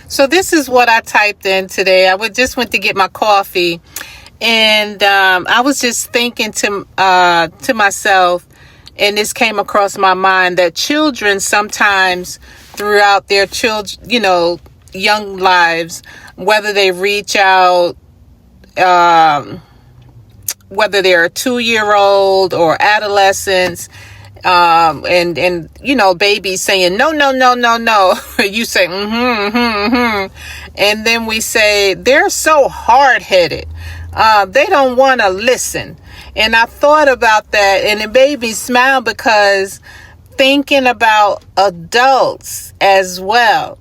So this is what I typed in today. Just went to get my coffee, and I was just thinking to myself, and this came across my mind, that children sometimes throughout their young lives, whether they reach out, whether they're a 2-year-old or adolescents, and babies saying no, no, no, no, no. You say and then we say they're so hard-headed. They don't want to listen. And I thought about that, and it made me smile, because thinking about adults as well,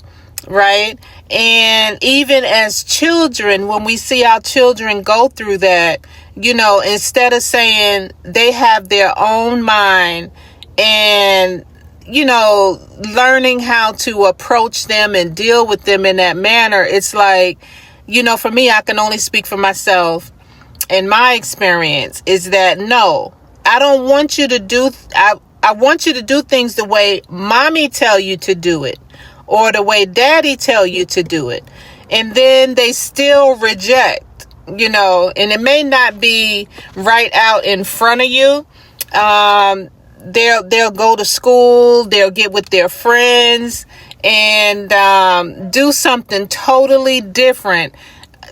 right? And even as children, when we see our children go through that, instead of saying they have their own mind and, learning how to approach them and deal with them in that manner, it's like, for me, I can only speak for myself. And my experience is that, no, I don't want you to I want you to do things the way mommy tell you to do it, or the way daddy tell you to do it. And then they still reject, and it may not be right out in front of you. They'll go to school, they'll get with their friends and do something totally different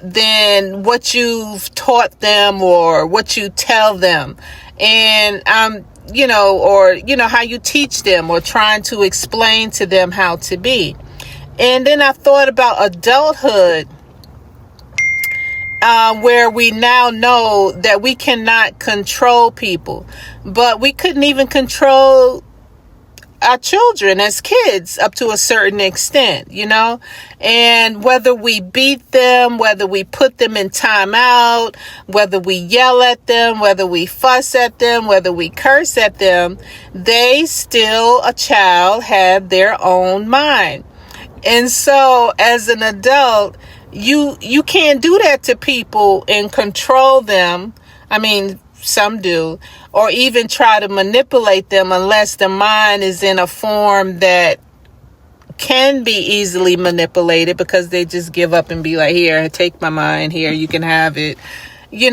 than what you've taught them or what you tell them. And how you teach them, or trying to explain to them how to be. And then I thought about adulthood, where we now know that we cannot control people, but we couldn't even control our children as kids up to a certain extent, and whether we beat them, whether we put them in timeout, whether we yell at them, whether we fuss at them, whether we curse at them, they still, a child, have their own mind. And so as an adult, you can't do that to people and control them. I mean, some do, or even try to manipulate them, unless the mind is in a form that can be easily manipulated, because they just give up and be like, here, take my mind, here, you can have it. They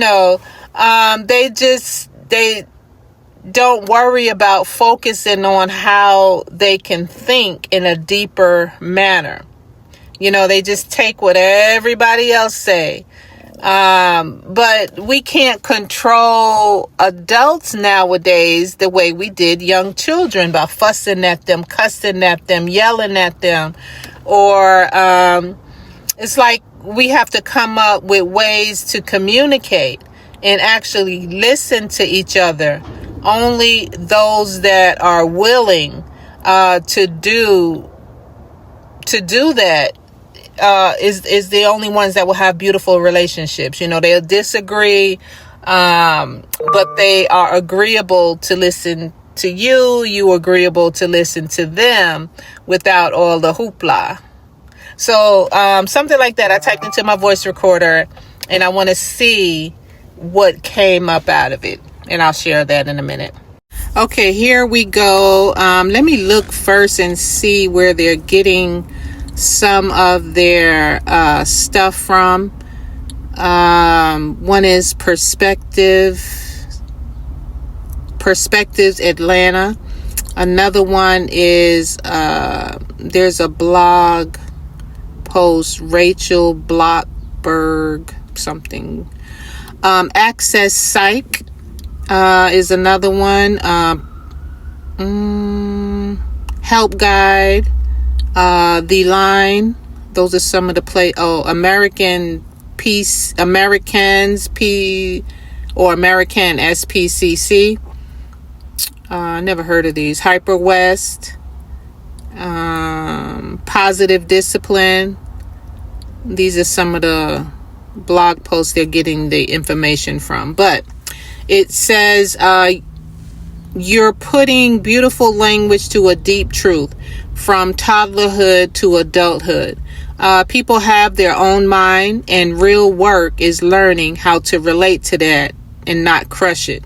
don't worry about focusing on how they can think in a deeper manner. They just take what everybody else say. But we can't control adults nowadays the way we did young children, by fussing at them, cussing at them, yelling at them. Or it's like we have to come up with ways to communicate and actually listen to each other. Only those that are willing to do that is the only ones that will have beautiful relationships. They'll disagree, but they are agreeable to listen to you. You agreeable to listen to them without all the hoopla. So something like that I typed into my voice recorder, and I want to see what came up out of it, and I'll share that in a minute. Okay, here we go. Let me look first and see where they're getting some of their stuff from. One is Perspectives Atlanta. Another one is there's a blog post, Rachel Blockberg something. Access Psych is another one. Help Guide. The Line. Those are some of the Americans or American SPCC. Never heard of these. Hyper West. Positive Discipline. These are some of the blog posts they're getting the information from. But it says, you're putting beautiful language to a deep truth, from toddlerhood to adulthood. People have their own mind, and real work is learning how to relate to that and not crush it.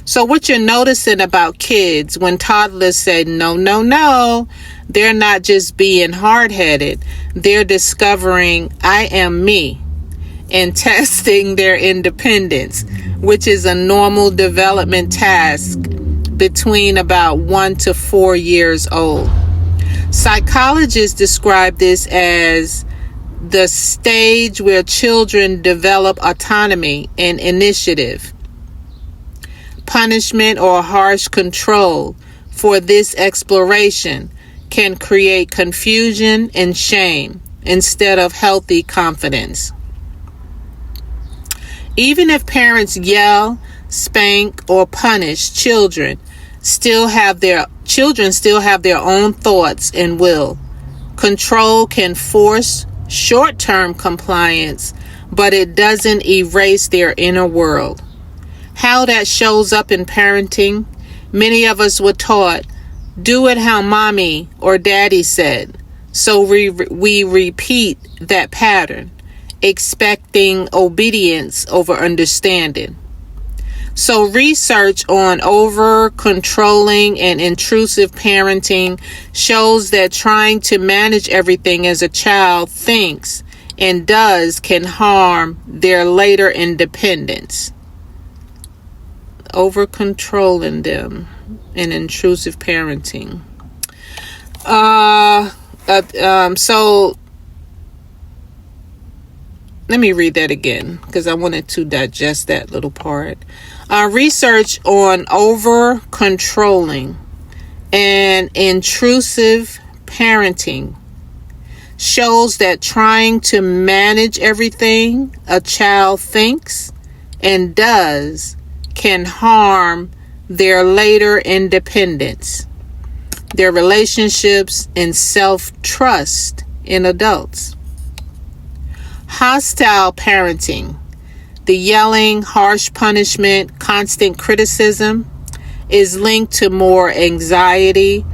So what you're noticing about kids when toddlers say no, no, no, they're not just being hard-headed. They're discovering I am me and testing their independence, which is a normal development task between about 1 to 4 years old. Psychologists describe this as the stage where children develop autonomy and initiative. Punishment or harsh control for this exploration can create confusion and shame instead of healthy confidence. Even if parents yell, spank, or punish, children still have their own thoughts and will. Control can force short-term compliance, but it doesn't erase their inner world. How that shows up in parenting, many of us were taught, do it how mommy or daddy said. So we repeat that pattern, expecting obedience over understanding. So research on over-controlling and intrusive parenting shows that trying to manage everything as a child thinks and does can harm their later independence. Over-controlling them and intrusive parenting. So let me read that again because I wanted to digest that little part. Research on over-controlling and intrusive parenting shows that trying to manage everything a child thinks and does can harm their later independence, their relationships, and self-trust in adults. Hostile parenting, the yelling, harsh punishment, constant criticism, is linked to more anxiety,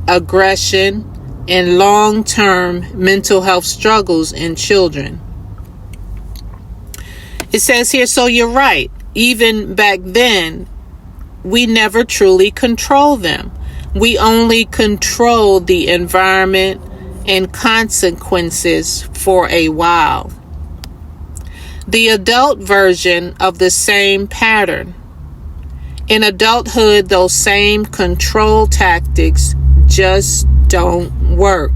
aggression, and long-term mental health struggles in children. It says here, so you're right. Even back then, we never truly control them. We only control the environment and consequences for a while. The adult version of the same pattern. In adulthood, those same control tactics just don't work.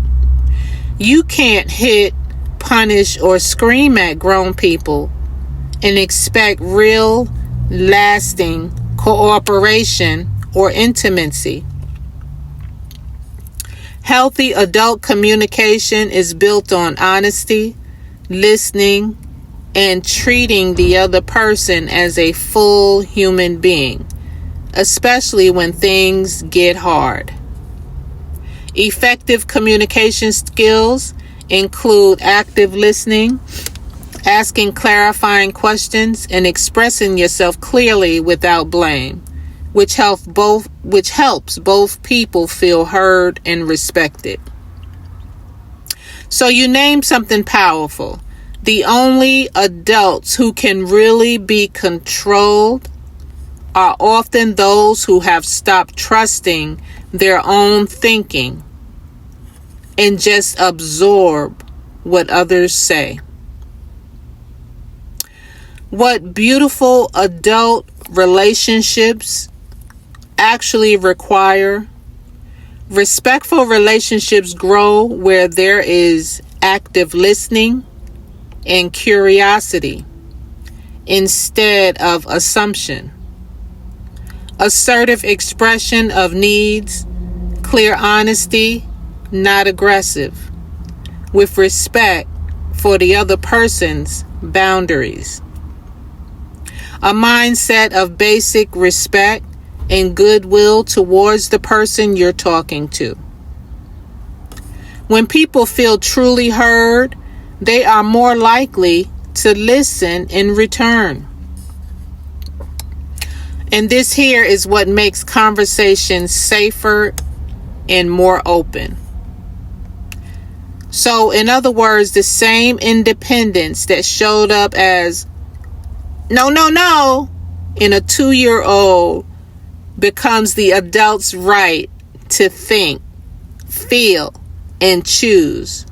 You can't hit, punish, or scream at grown people and expect real, lasting cooperation or intimacy. Healthy adult communication is built on honesty, listening, and treating the other person as a full human being, especially when things get hard. Effective communication skills include active listening, asking clarifying questions, and expressing yourself clearly without blame, which helps both people feel heard and respected. So you named something powerful. The only adults who can really be controlled are often those who have stopped trusting their own thinking and just absorb what others say. What beautiful adult relationships actually require. Respectful relationships grow where there is active listening and curiosity instead of assumption. Assertive expression of needs, clear honesty, not aggressive, with respect for the other person's boundaries. A mindset of basic respect and goodwill towards the person you're talking to. When people feel truly heard, they are more likely to listen in return. And this here is what makes conversations safer and more open. So, in other words, the same independence that showed up as no, no, no in a 2-year-old becomes the adult's right to think, feel, and choose.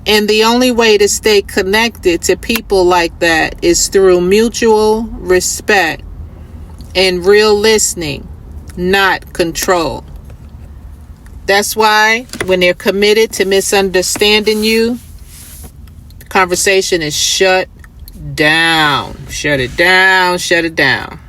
And the only way to stay connected to people like that is through mutual respect and real listening, not control. That's why when they're committed to misunderstanding you, the conversation is shut down. Shut it down, shut it down.